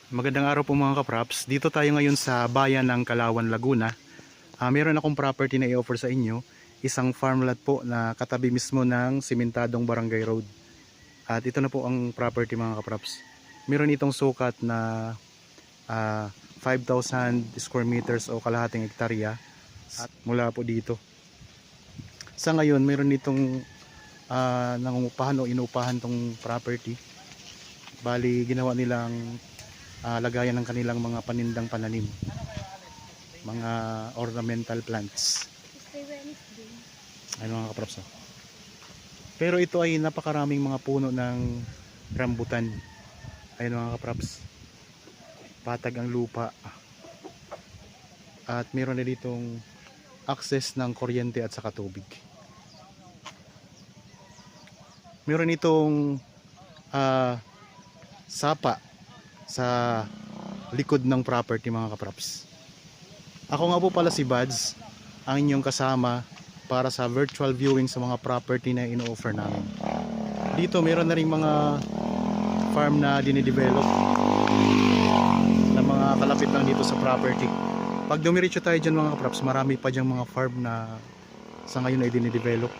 Magandang araw po mga kapraps. Dito tayo ngayon sa bayan ng Kalawan, Laguna. Meron akong property na i-offer sa inyo. Isang farmland po na katabi mismo ng simentadong barangay road. At ito na po ang property mga kapraps. Meron itong sukat na 5,000 square meters o kalahating hektarya. At mula po dito. Sa ngayon, meron itong nangungupahan o inuupahan tong property. Bali, ginawa nilang lagayan ng kanilang mga panindang pananim, mga ornamental plants. Ayun mga kaprops. Pero ito ay napakaraming mga puno ng rambutan. Ayun mga kaprops, patag ang lupa at meron na ditong access ng kuryente at saka tubig. Meron itong sapa sa likod ng property mga kaprops. Ako nga po pala si Bads, ang inyong kasama para sa virtual viewing sa mga property na ino-offer namin. Dito meron na rin mga farm na dinidevelop na mga kalapit lang dito sa property. Pag dumiretso tayo dyan mga kaprops, marami pa dyan mga farm na sa ngayon ay dinidevelop.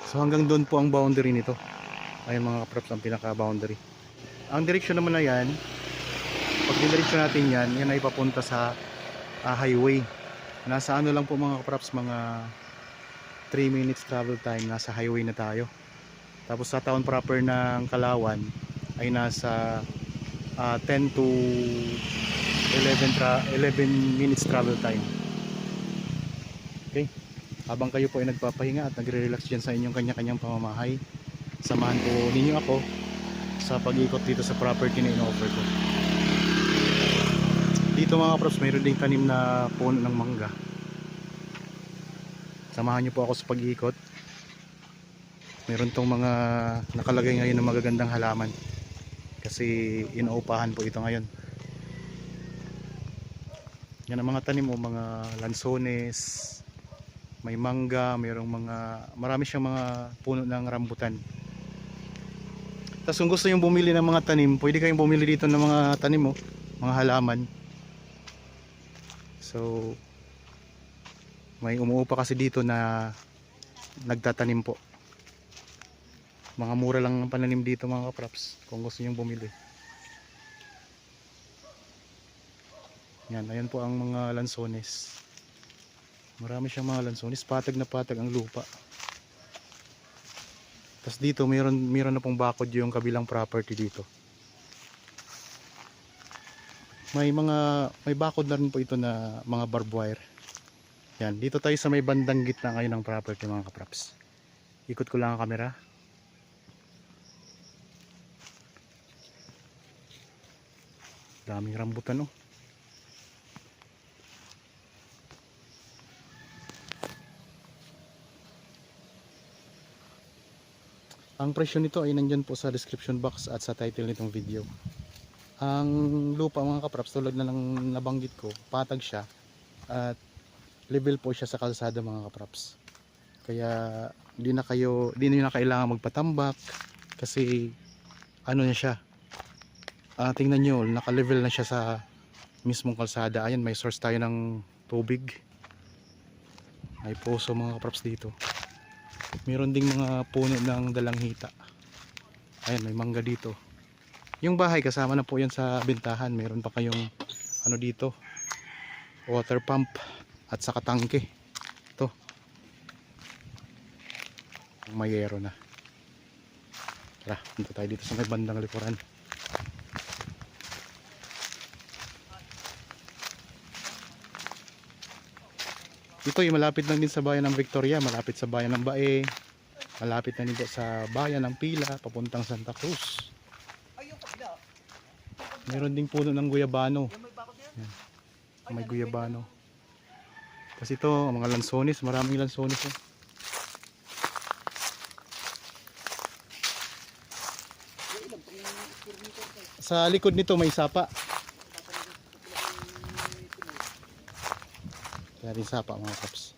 So hanggang doon po ang boundary nito. Ayun mga kaprops ang pinaka boundary. Ang direksyon naman na yan, pag diniretso natin yan, yan ay papunta sa highway. Nasa ano lang po mga kaprops, mga 3 minutes travel time, nasa highway na tayo. Tapos sa town proper ng Kalawan ay nasa 10 to 11 minutes travel time. Okay, habang kayo po ay nagpapahinga at nagre-relax dyan sa inyong kanya-kanyang pamamahay, samahan po ninyo ako sa pag-ikot dito sa property na ino-offer ko. Dito mga props, mayroon ding tanim na puno ng mangga. Samahan nyo po ako sa pag-ikot. Meron tong mga nakalagay ngayon ng magagandang halaman kasi inuupahan po ito ngayon. Yan ang mga tanim o mga lansones, may mangga, marami siyang mga puno ng rambutan. Tapos kung gusto nyo bumili ng mga tanim, pwede kayong bumili dito ng mga tanim mga halaman. So may umuupa kasi dito na nagtatanim po. Mga mura lang ang pananim dito mga kaprops kung gusto nyo bumili. Yan, ayan po ang mga lansones. Marami siyang mga lansones, patag na patag ang lupa. Tapos dito meron na pong bakod yung kabilang property dito. May bakod na rin po ito na mga barbed wire. Yan, dito tayo sa may bandang gitna ngayon ng property mga kaprops. Ikot ko lang ang camera. Daming rambutan Ang presyo nito ay nandyan po sa description box at sa title nitong video. Ang lupa mga kaprops, tulad na lang nabanggit ko, patag siya at level po siya sa kalsada mga kaprops. Kaya hindi niyo na kailangan magpatambak kasi ano niya siya. Tingnan niyo, naka-level na siya sa mismong kalsada. Ayan, may source tayo ng tubig. May poso mga kaprops dito. Meron ding mga puno ng dalanghita. Ayan, may mangga dito. Yung bahay kasama na po yan sa bentahan. Meron pa kayong dito, water pump at saka tangke. Ito, mayero na. Tara, punta tayo dito sa may bandang likuran. Ito ay malapit lang din sa bayan ng Victoria, malapit sa bayan ng Bae, malapit na din sa bayan ng Pila, papuntang Santa Cruz. Meron ding puno ng guyabano. Yan. May guyabano. Kasi ito, mga lansones, maraming lansones. Sa likod nito may sapa. Kaya rin sapa mga kaps.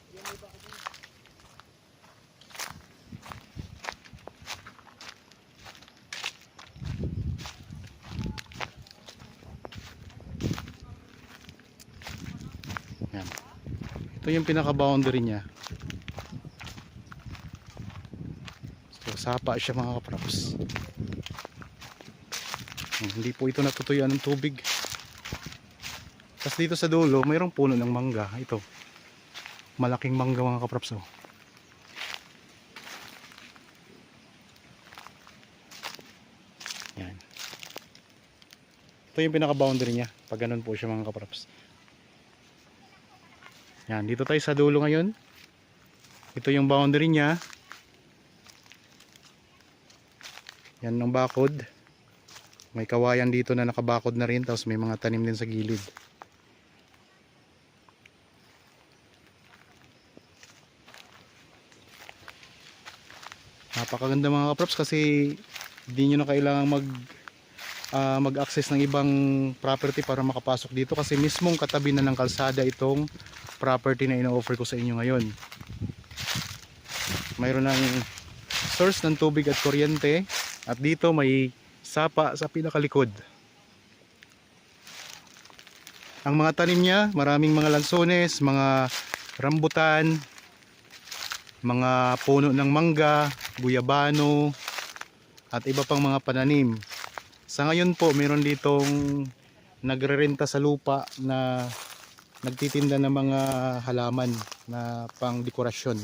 Ito yung pinaka-boundary niya. So, sapa siya mga kapraps. Hindi po ito natutuyuan ng tubig. Tapos dito sa dulo, mayroong puno ng mangga. Ito. Malaking mangga mga kapraps. Oh. Yan. Ito yung pinaka-boundary niya. Pag ganun po siya mga kapraps. Yan. Dito tayo sa dulo ngayon. Ito yung boundary niya. Yan ng bakod. May kawayan dito na nakabakod na rin. Tapos may mga tanim din sa gilid. Napakaganda mga kaprops kasi hindi nyo na kailangan mag-access ng ibang property para makapasok dito kasi mismong katabi na ng kalsada itong property na ino-offer ko sa inyo ngayon. Mayroon ng source ng tubig at kuryente at dito may sapa sa pinakalikod. Ang mga tanim niya, maraming mga lansones, mga rambutan, mga puno ng mangga, guyabano at iba pang mga pananim. Sa ngayon po meron ditong nagrerenta sa lupa na nagtitinda ng mga halaman na pang dekorasyon.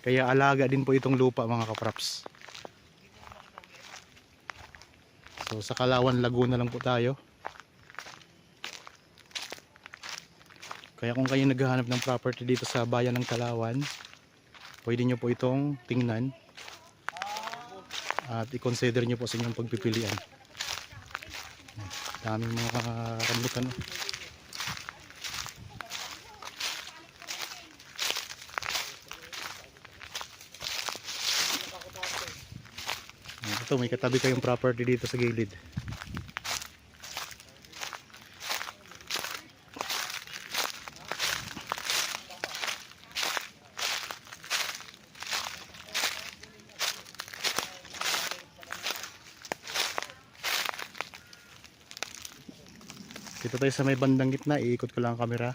Kaya alaga din po itong lupa mga kapraps. So sa Kalawan, Laguna lang po tayo. Kaya kung kayo naghahanap ng property dito sa bayan ng Kalawan, pwede nyo po itong tingnan at i-consider nyo po sa inyong pagpipilian. Daming mga rambutan. Ito, may katabi kayong property dito sa gilid. Dito tayo sa may bandang gitna, iikot ko lang ang camera.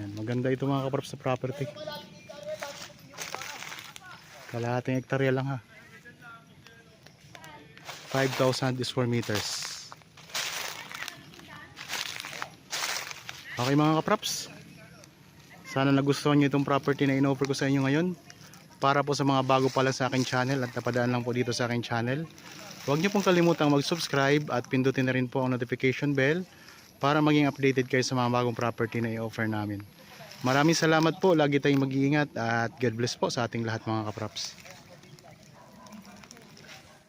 Yan, maganda ito mga kaprops sa property. Kalahating hektarya lang ha. 5,000 square meters. Okay mga kaprops, sana nagustuhan nyo itong property na in-offer ko sa inyo ngayon. Para po sa mga bago pa lang sa aking channel at napadaan lang po dito sa aking channel, huwag nyo pong kalimutang mag-subscribe at pindutin na rin po ang notification bell para maging updated kayo sa mga bagong property na i-offer namin. Maraming salamat po, lagi tayong mag-iingat at God bless po sa ating lahat mga kaprops.